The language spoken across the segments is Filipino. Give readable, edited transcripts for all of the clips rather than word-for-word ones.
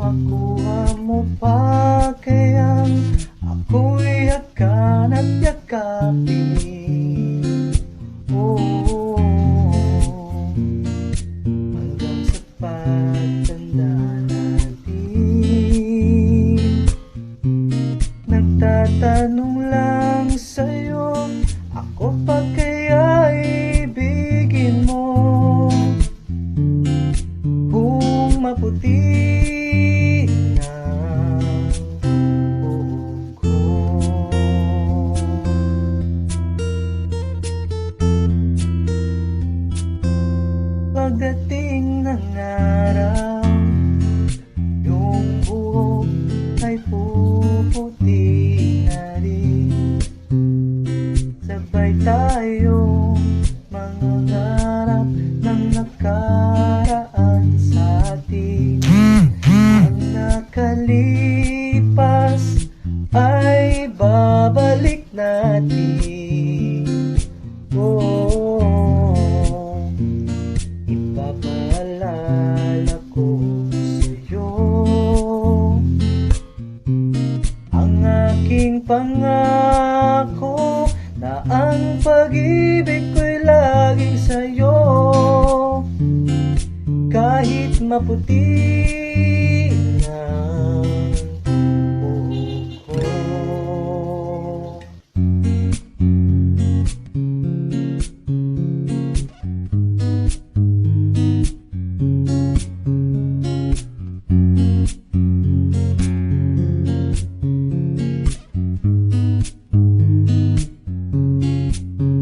makuha mo pa kayang ako'y hakan at yakapin. Oh, hanggang sa pagtanda natin. Nagtatanong lang sa'yo, ako pa kaya ibigin mo? Kung maputi na buhok ko, pagdating ng araw, yung buhok ay puputi na rin. Sabay tayong mangangarap ng nakaraan sa atin. Ang nakalipas ay babalik natin. Oh, ipapaalala ko sa'yo ang aking pangako na ang pag-ibig ko'y laging sa'yo. Kahit maputi na buhok ko.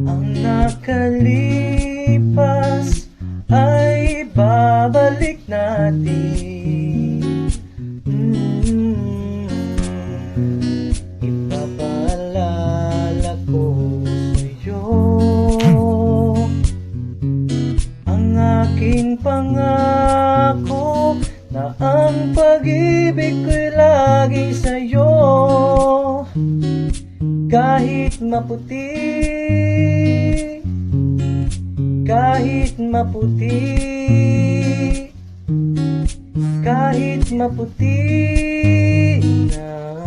Ang nakalipas ay babalik natin. Ipapaalala ko sa'yo ang aking pangako na ang pag-ibig ko'y lagi sa'yo. Kahit maputi, kahit maputi, kahit maputi na